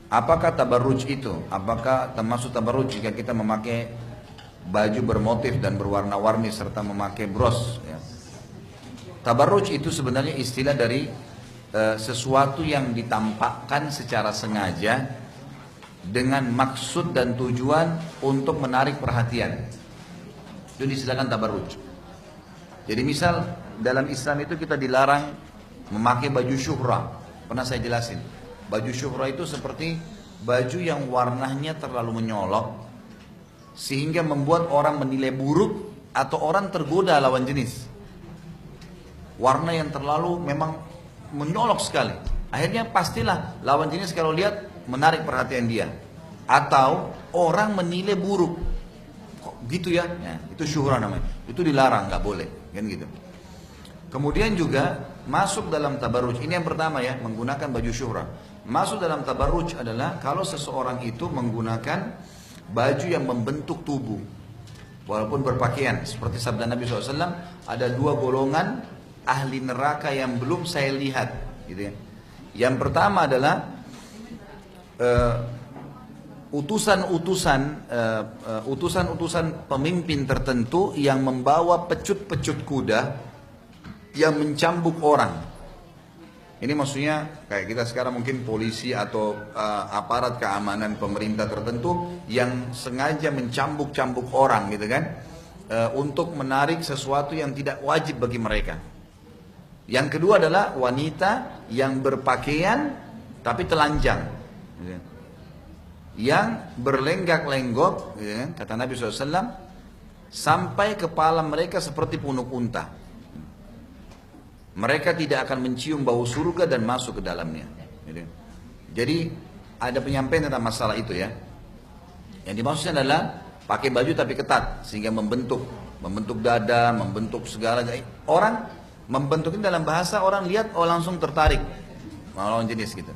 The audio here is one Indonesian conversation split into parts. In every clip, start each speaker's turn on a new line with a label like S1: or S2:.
S1: Apakah tabarruj itu? Apakah termasuk tabarruj jika kita memakai baju bermotif dan berwarna-warni serta memakai bros? Ya. Tabarruj itu sebenarnya istilah dari sesuatu yang ditampakkan secara sengaja dengan maksud dan tujuan untuk menarik perhatian. Itu disediakan tabarruj. Jadi misal dalam Islam itu kita dilarang memakai baju syuhra. Pernah saya jelasin. Baju syuhra itu seperti baju yang warnanya terlalu menyolok sehingga membuat orang menilai buruk atau orang tergoda lawan jenis. Warna yang terlalu memang menyolok sekali. Akhirnya pastilah lawan jenis kalau lihat menarik perhatian dia. Atau orang menilai buruk. Kok gitu ya? Itu syuhra namanya. Itu dilarang, nggak boleh. Kan gitu. Kemudian juga masuk dalam tabarruj. Ini yang pertama ya, menggunakan baju syuhra. Masuk dalam tabarruj adalah kalau seseorang itu menggunakan baju yang membentuk tubuh. Walaupun berpakaian. Seperti sabda Nabi SAW, ada dua golongan ahli neraka yang belum saya lihat. Gitu ya. Yang pertama adalah utusan-utusan pemimpin tertentu yang membawa pecut-pecut kuda yang mencambuk orang. Ini maksudnya kayak kita sekarang mungkin polisi atau aparat keamanan pemerintah tertentu yang sengaja mencambuk-cambuk orang gitu kan, untuk menarik sesuatu yang tidak wajib bagi mereka. Yang kedua adalah wanita yang berpakaian tapi telanjang, gitu. Yang berlenggak-lenggok, gitu kan, kata Nabi SAW, sampai kepala mereka seperti punuk unta. Mereka tidak akan mencium bau surga dan masuk ke dalamnya. Jadi ada penyampaian tentang masalah itu ya. Yang dimaksudnya adalah pakai baju tapi ketat sehingga membentuk dada, membentuk segala. Orang membentuk ini dalam bahasa orang lihat langsung tertarik lawan jenis gitu.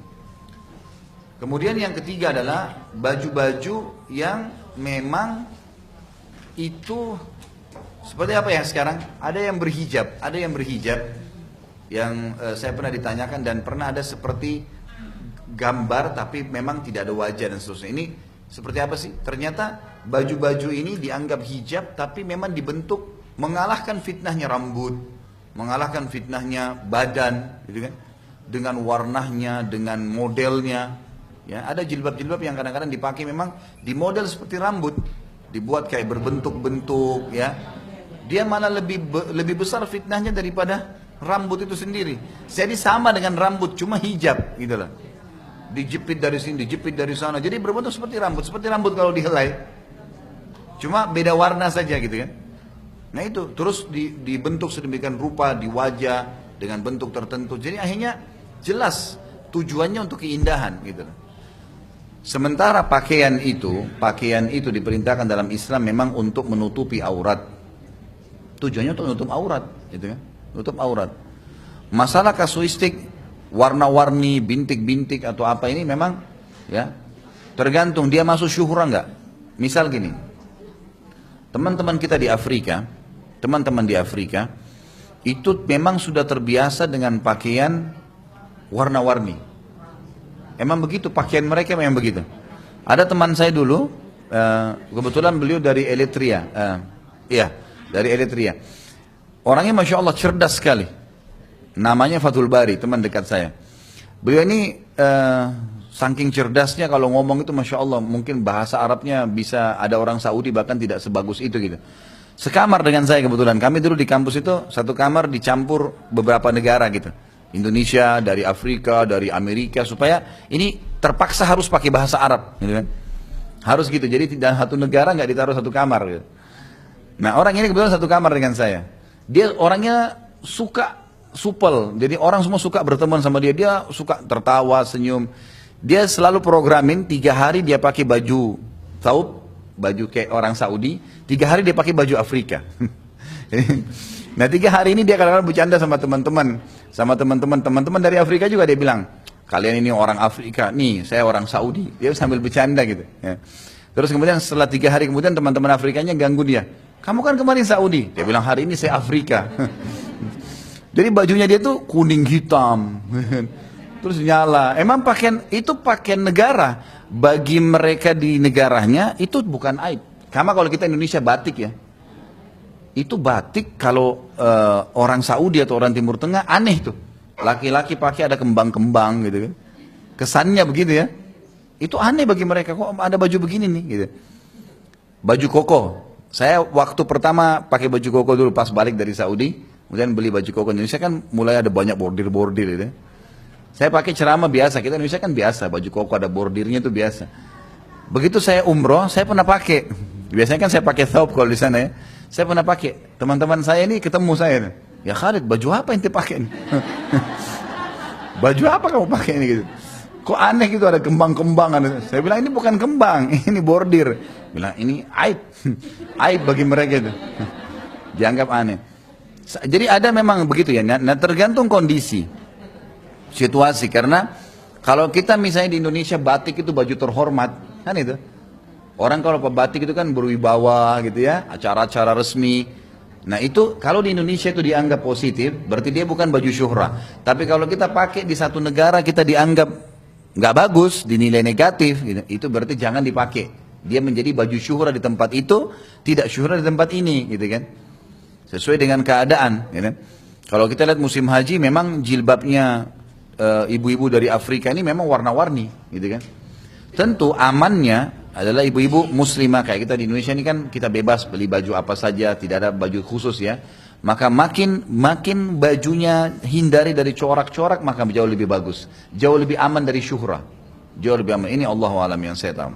S1: Kemudian yang ketiga adalah baju-baju yang memang itu seperti apa ya sekarang? Ada yang berhijab. Yang saya pernah ditanyakan dan pernah ada seperti gambar tapi memang tidak ada wajah dan seterusnya. Ini seperti apa sih? Ternyata baju-baju ini dianggap hijab tapi memang dibentuk mengalahkan fitnahnya rambut, mengalahkan fitnahnya badan, gitu kan? Dengan warnanya, dengan modelnya. Ya, ada jilbab-jilbab yang kadang-kadang dipakai memang di model seperti rambut, dibuat kayak berbentuk-bentuk, ya. Dia malah lebih besar fitnahnya daripada rambut itu sendiri. Jadi sama dengan rambut, cuma hijab gitu lah. Dijepit dari sini, dijepit dari sana. Jadi berbentuk seperti rambut kalau dihelai. Cuma beda warna saja gitu kan. Nah itu, terus dibentuk sedemikian rupa di wajah dengan bentuk tertentu. Jadi akhirnya jelas tujuannya untuk keindahan gitu lah. Sementara pakaian itu diperintahkan dalam Islam memang untuk menutupi aurat. Tujuannya untuk menutup aurat gitu kan. Tutup aurat. Masalah kasuistik, warna-warni, bintik-bintik atau apa ini memang ya tergantung dia masuk syuhra enggak. Misal gini, teman-teman di Afrika itu memang sudah terbiasa dengan pakaian warna-warni. Emang begitu pakaian mereka memang begitu. Ada teman saya dulu, kebetulan beliau dari Eritrea, dari Eritrea. Orangnya Masya Allah cerdas sekali. Namanya Fathul Bari, teman dekat saya. Beliau ini saking cerdasnya kalau ngomong itu Masya Allah. Mungkin bahasa Arabnya bisa ada orang Saudi bahkan tidak sebagus itu gitu. Sekamar dengan saya kebetulan. Kami dulu di kampus itu satu kamar dicampur beberapa negara gitu. Indonesia, dari Afrika, dari Amerika. Supaya ini terpaksa harus pakai bahasa Arab gitu kan. Harus gitu, jadi tidak satu negara nggak ditaruh satu kamar gitu. Nah orang ini kebetulan satu kamar dengan saya. Dia orangnya suka supel, jadi orang semua suka berteman sama dia. Dia suka tertawa, senyum. Dia selalu programin 3 hari dia pakai baju taub, baju kayak orang Saudi. 3 hari dia pakai baju Afrika. Nah 3 hari ini dia kadang-kadang bercanda sama teman-teman dari Afrika juga. Dia bilang, kalian ini orang Afrika, nih saya orang Saudi. Dia sambil bercanda gitu. Ya. Terus kemudian setelah 3 hari kemudian teman-teman Afrikanya ganggu dia. Kamu kan kemarin Saudi. Dia bilang hari ini saya Afrika. Jadi bajunya dia tuh kuning hitam. Terus nyala. Emang pakaian itu pakaian negara. Bagi mereka di negaranya itu bukan aib. Karena kalau kita Indonesia batik ya. Itu batik kalau orang Saudi atau orang Timur Tengah aneh tuh. Laki-laki pakai ada kembang-kembang gitu kan. Kesannya begitu ya. Itu aneh bagi mereka, kok ada baju begini nih gitu. Baju koko. Saya waktu pertama pakai baju koko dulu pas balik dari Saudi, kemudian beli baju koko Indonesia kan mulai ada banyak bordir-bordir gitu. Saya pakai ceramah biasa, kita Indonesia kan biasa, baju koko ada bordirnya itu biasa. Begitu saya umroh, saya pernah pakai. Biasanya kan saya pakai thawb kalau di sana ya. Saya pernah pakai. Teman-teman saya ini ketemu saya. Ya Khalid, baju apa yang pakai ini? Baju apa kamu pakai ini gitu? Kok aneh gitu ada kembang-kembang. Saya bilang ini bukan kembang, ini bordir. Bilang ini aib. Aib bagi mereka itu. Dianggap aneh. Jadi ada memang begitu ya. Nah, tergantung kondisi, situasi. Karena kalau kita misalnya di Indonesia batik itu baju terhormat, kan itu. Orang kalau batik itu kan berwibawa gitu ya, acara-acara resmi. Nah itu kalau di Indonesia itu dianggap positif, berarti dia bukan baju syuhrah. Tapi kalau kita pakai di satu negara kita dianggap nggak bagus, dinilai negatif, gitu. Itu berarti jangan dipakai. Dia menjadi baju syuhrah di tempat itu, tidak syuhrah di tempat ini, gitu kan? Sesuai dengan keadaan. Gitu. Kalau kita lihat musim haji, memang jilbabnya ibu-ibu dari Afrika ini memang warna-warni, gitu kan? Tentu amannya adalah ibu-ibu muslimah kayak kita di Indonesia ini kan kita bebas beli baju apa saja, tidak ada baju khusus ya. Maka makin bajunya hindari dari corak-corak maka jauh lebih bagus. Jauh lebih aman dari syuhrah. Jauh lebih aman. Ini Allahu a'lam yang saya tahu.